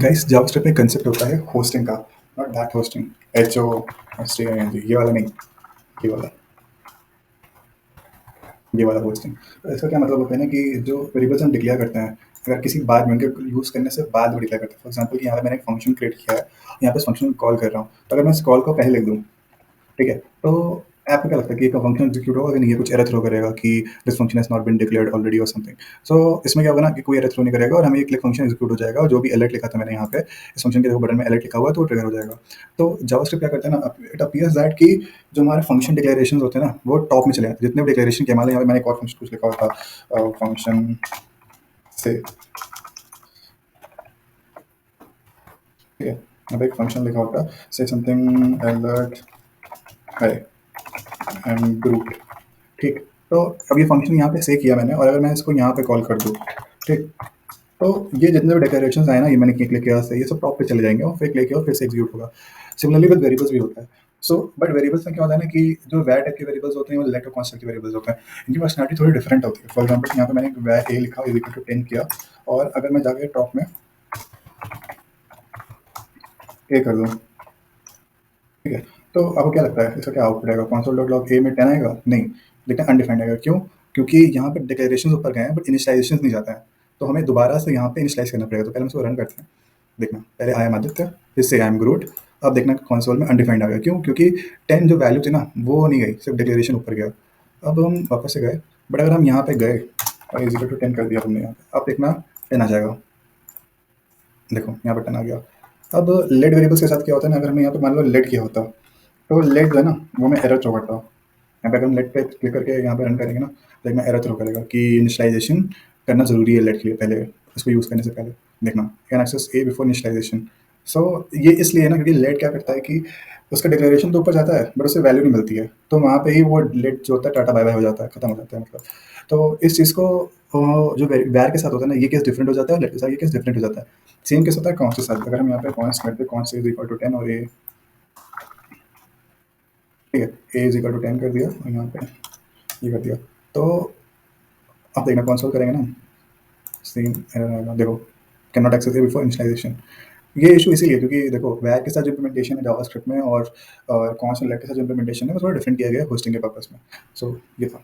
Guys JavaScript में concept होता है होस्टिंग का, नॉट दैट होस्टिंग, HOSTING, ये वाला नहीं, ये वाला ये वाला होस्टिंग। तो इसका क्या मतलब होता है ना कि जो वेरिएबल्स हम डिक्लेयर करते हैं, अगर किसी बाद में उनके यूज़ करने से बाद में डिक्लेयर करते हैं। फॉर एग्जांपल कि यहाँ पे मैंने एक फंक्शन क्रिएट किया है, यहाँ पे इस फंक्शन को कॉल कर रहा हूँ, तो अगर मैं इस कॉल को पहले लिख दूँ, ठीक है? तो आपको क्या लगता है कि एक फंक्शन एग्जीक्यूट होगा कि नहीं? ये कुछ एरर थ्रो करेगा कि this function has not been declared already और समथिंग। सो इसमें क्या होगा ना कि कोई एरर थ्रो नहीं करेगा और हमें एक क्लिक फंक्शन एग्जीक्यूट हो जाएगा और जो भी अलर्ट लिखा था मैंने यहाँ पे, इस फंक्शन के देखो बटन में अलर्ट लिखा हुआ है तो वो ट्रिगर हो जाएगा। तो जावास्क्रिप्ट क्या करता है ना, इट अपीयर्स दैट कि जो हमारे फंक्शन डिक्लेरेशंस होते हैं ना, वो टॉप में चले जाते हैं। जितने भी डिक्लेरेशन के हमारे यहाँ पे मैंने एक और फंक्शन कुछ लिखा हुआ था, फंक्शन से, ठीक है? यहाँ पे एक फंक्शन लिखा होता है, से समथिंग अलर्ट है एंड ग्रुप, ठीक। तो अब ये फंक्शन यहाँ पे से किया मैंने और अगर मैं इसको यहाँ पे कॉल कर दूँ, ठीक, तो ये जितने भी डेक्लेरेशंस आए ना, ये मैंने क्लिक किया से, ये सब टॉप पे चले जाएंगे और फिर क्लिक किया और फिर से एग्जीक्यूट होगा। सिमिलरली विद वेरिएबल्स भी होता है। सो बट वेरिएबल्स में क्या होता है ना कि जो वैर टाइप के वेरिएबल्स होते हैं वो लेटर कॉन्स्टेंट के वेरिएबल्स होते हैं, इनकी पर्सनैलिटी थोड़ी डिफरेंट होती है। फॉर एग्जाम्पल यहाँ पे मैंने वैर ए लिखा इज इक्वल टू 10 किया और अगर मैं जाके टॉप में ए कर दूँ, ठीक है? तो आपको क्या लगता है इसका क्या आउटपुट आएगा? कंसोल डॉट लॉग ए में 10 आएगा? नहीं, लेकिन अनडिफाइंड आएगा। क्यों? क्योंकि यहाँ पे डिक्लेरेशंस ऊपर गए हैं बट इनिशियलाइजेशन नहीं जाता है, तो हमें दोबारा से यहाँ पे इनिशियलाइज करना पड़ेगा। तो पहले हम इसको रन करते हैं, देखना पहले आई एम आदित्य, फिर से आई एम ग्रूट। अब देखना कंसोल में अनडिफाइंड आ गया। क्यों? क्योंकि 10 जो वैल्यू थी ना वो नहीं गई, सिर्फ डिक्लेरेशन ऊपर गया। अब हम वापस से गए, बट अगर हम यहाँ पे गए और इज इक्वल टू 10 कर दिया हमने यहाँ पे, अब देखना 10 आ जाएगा। देखो यहाँ पे 10 आ गया। अब लेट वेरिएबल्स के साथ क्या होता है ना, अगर हमने यहाँ पे मान लो लेट किया होता, तो लेट जो है ना वो मैं एरर थ्रो करता हूँ। यहाँ पे अगर हम लेट पे क्लिक करके यहाँ पे रन करेंगे ना, तो एक मैं एरर थ्रो करेगा कि इनिशियलाइजेशन करना ज़रूरी है लेट के लिए, पहले इसको यूज़ करने से पहले। देखना can access a before initialization. So ये इसलिए है ना क्योंकि लेट क्या करता है कि उसका डिक्लेरेशन तो ऊपर जाता है बट उसे वैल्यू नहीं मिलती है, तो वहाँ पे ही वो लेट जो होता है टाटा बाय बाय हो जाता है, खत्म हो जाता है मतलब। तो इस चीज़ को जो वैर के साथ होता है ना, ये केस डिफरेंट हो जाता है, लेट के साथ ये केस डिफरेंट हो जाता है। सेम केस होता है कॉन्स के साथ। अगर हम यहाँ पे कॉन्स करते हैं, कॉन्स इज इक्वल टू 10 और ए, ठीक है, ए इज इक्वल टू 10 कर दिया और यहाँ पे ये कर दिया, तो आप देखना कंसोल करेंगे ना, सेम एरर आएगा। देखो cannot access before initialization. ये इशू इसीलिए क्योंकि देखो वैर के साथ जो इम्प्लीमेंटेशन है जावास्क्रिप्ट में और कॉन्स और लेट के साथ जो इम्प्लीमेंटेशन है वो थोड़ा डिफरेंट किया गया है होस्टिंग के पर्पस में। सो ये था।